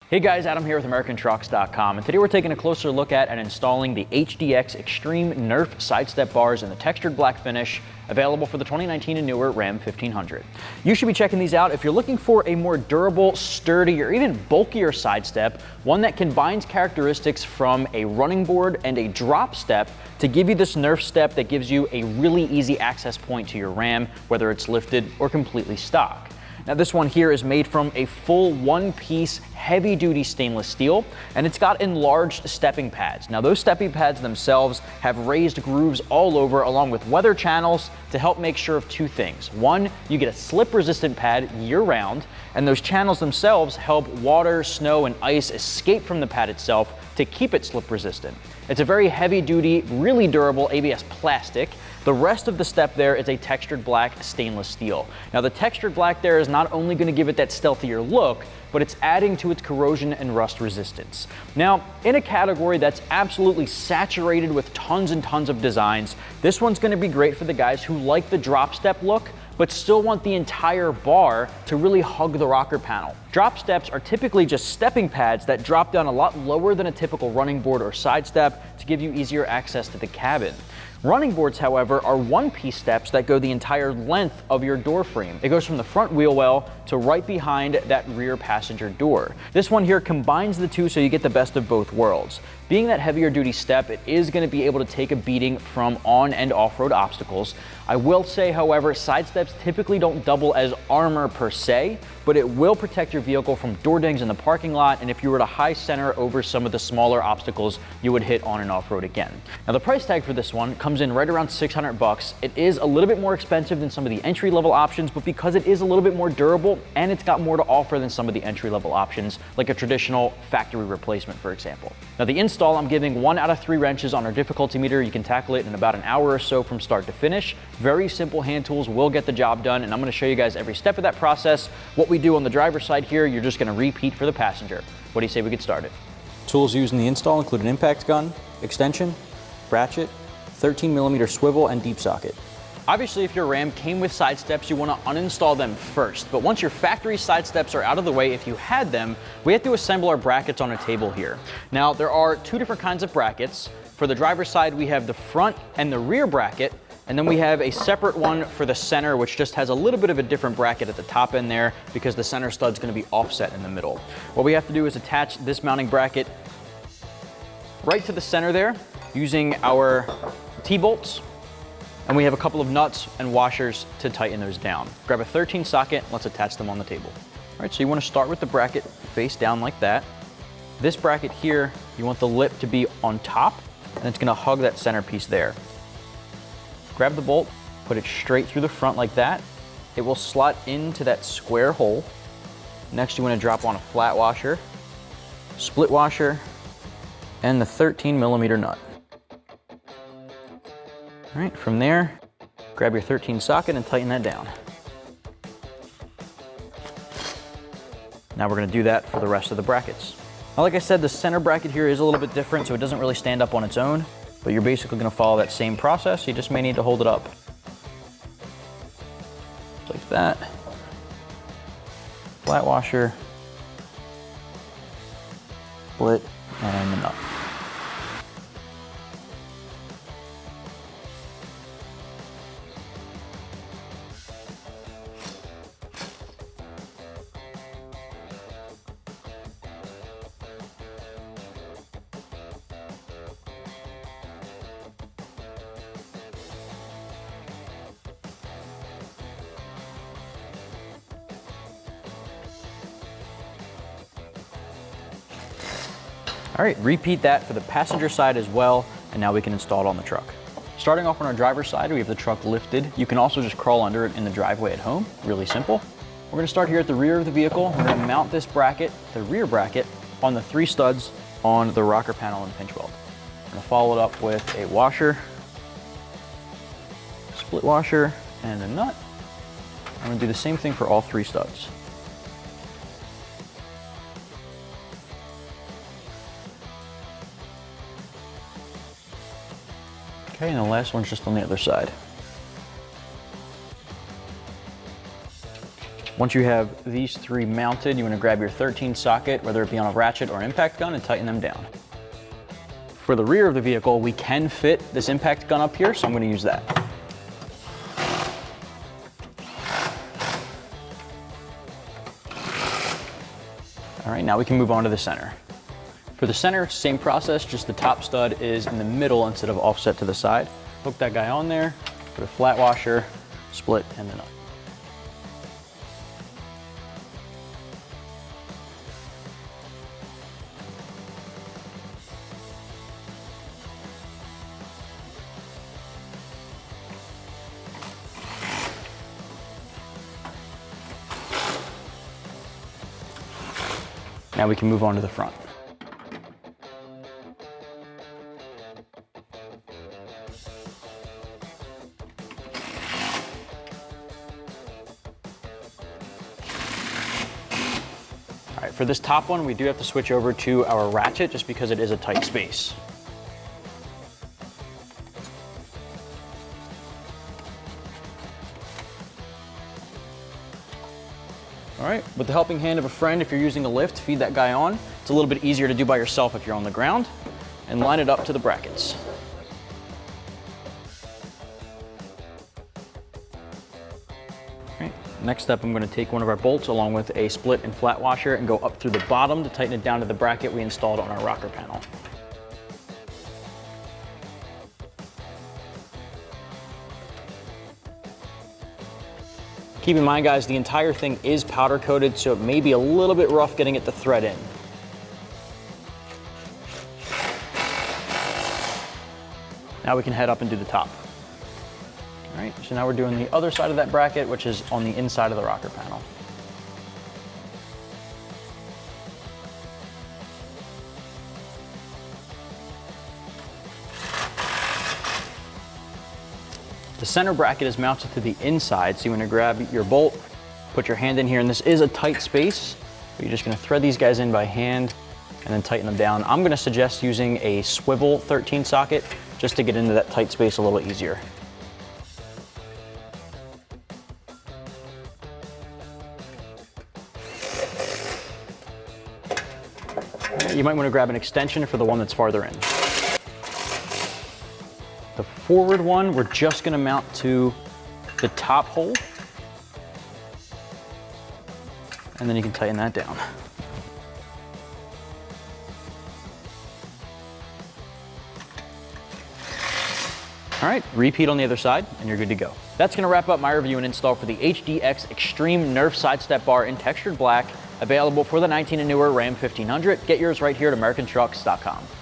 Hey guys, Adam here with AmericanTrucks.com, and today we're taking a closer look at and installing the HDX Extreme Nerf sidestep bars in the textured black finish, available for the 2019 and newer Ram 1500. You should be checking these out if you're looking for a more durable, sturdy, or even bulkier sidestep, one that combines characteristics from a running board and a drop step to give you this Nerf step that gives you a really easy access point to your Ram, whether it's lifted or completely stock. Now this one here is made from a full one-piece heavy-duty stainless steel, and it's got enlarged stepping pads. Now those stepping pads themselves have raised grooves all over, along with weather channels to help make sure of two things. One, you get a slip-resistant pad year-round, and those channels themselves help water, snow, and ice escape from the pad itself to keep it slip-resistant. It's a very heavy-duty, really durable ABS plastic. The rest of the step there is a textured black stainless steel. Now the textured black there is not only going to give it that stealthier look, but it's adding to its corrosion and rust resistance. Now, in a category that's absolutely saturated with tons and tons of designs, this one's going to be great for the guys who like the drop step look, but still want the entire bar to really hug the rocker panel. Drop steps are typically just stepping pads that drop down a lot lower than a typical running board or side step to give you easier access to the cabin. Running boards, however, are one-piece steps that go the entire length of your door frame. It goes from the front wheel well to right behind that rear passenger door. This one here combines the two so you get the best of both worlds. Being that heavier duty step, it is going to be able to take a beating from on and off-road obstacles. I will say, however, side steps typically don't double as armor per se, but it will protect your vehicle from door dings in the parking lot, and if you were to high center over some of the smaller obstacles you would hit on and off-road again. Now the price tag for this one comes in right around $600. It is a little bit more expensive than some of the entry-level options, but because it is a little bit more durable and it's got more to offer than some of the entry-level options, like a traditional factory replacement, for example. Now the install, I'm giving 1 out of 3 wrenches on our difficulty meter. You can tackle it in about an hour or so from start to finish. Very simple hand tools will get the job done, and I'm going to show you guys every step of that process. What we do on the driver's side here, you're just going to repeat for the passenger. What do you say we get started? Tools used in the install include an impact gun, extension, ratchet, 13mm swivel, and deep socket. Obviously, if your Ram came with side steps, you want to uninstall them first. But once your factory side steps are out of the way, if you had them, we have to assemble our brackets on a table here. Now, there are 2 different kinds of brackets. For the driver's side, we have the front and the rear bracket, and then we have a separate one for the center, which just has a little bit of a different bracket at the top end there because the center stud's going to be offset in the middle. What we have to do is attach this mounting bracket right to the center there using our T-bolts. And we have a couple of nuts and washers to tighten those down. Grab a 13 socket, let's attach them on the table. All right, so you want to start with the bracket face down like that. This bracket here, you want the lip to be on top, and it's going to hug that center piece there. Grab the bolt, put it straight through the front like that. It will slot into that square hole. Next, you want to drop on a flat washer, split washer, and the 13mm nut. All right, from there, grab your 13 socket and tighten that down. Now we're going to do that for the rest of the brackets. Now, like I said, the center bracket here is a little bit different, so it doesn't really stand up on its own, but you're basically going to follow that same process. You just may need to hold it up. Like that. Flat washer, split, and the nut. All right, repeat that for the passenger side as well, and now we can install it on the truck. Starting off on our driver's side, we have the truck lifted. You can also just crawl under it in the driveway at home, really simple. We're gonna start here at the rear of the vehicle. We're gonna mount this bracket, the rear bracket, on the 3 studs on the rocker panel and pinch weld. I'm gonna follow it up with a washer, split washer, and a nut. I'm gonna do the same thing for all 3 studs. Okay, and the last one's just on the other side. Once you have these three mounted, you want to grab your 13 socket, whether it be on a ratchet or impact gun, and tighten them down. For the rear of the vehicle, we can fit this impact gun up here, so I'm going to use that. All right, now we can move on to the center. For the center, same process, just the top stud is in the middle instead of offset to the side. Hook that guy on there, put a flat washer, split, and then up. Now we can move on to the front. All right, for this top one, we do have to switch over to our ratchet just because it is a tight space. All right, with the helping hand of a friend, if you're using a lift, feed that guy on. It's a little bit easier to do by yourself if you're on the ground, and line it up to the brackets. All right, next up, I'm going to take one of our bolts along with a split and flat washer and go up through the bottom to tighten it down to the bracket we installed on our rocker panel. Keep in mind, guys, the entire thing is powder coated, so it may be a little bit rough getting it to thread in. Now we can head up and do the top. All right, so now we're doing the other side of that bracket, which is on the inside of the rocker panel. The center bracket is mounted to the inside, so you want to grab your bolt, put your hand in here, and this is a tight space. But you're just going to thread these guys in by hand and then tighten them down. I'm going to suggest using a swivel 13 socket just to get into that tight space a little easier. You might want to grab an extension for the one that's farther in. The forward one, we're just going to mount to the top hole, and then you can tighten that down. All right, repeat on the other side, and you're good to go. That's going to wrap up my review and install for the HDX Extreme Nerf Sidestep Bar in textured black, available for the 19 and newer Ram 1500. Get yours right here at AmericanTrucks.com.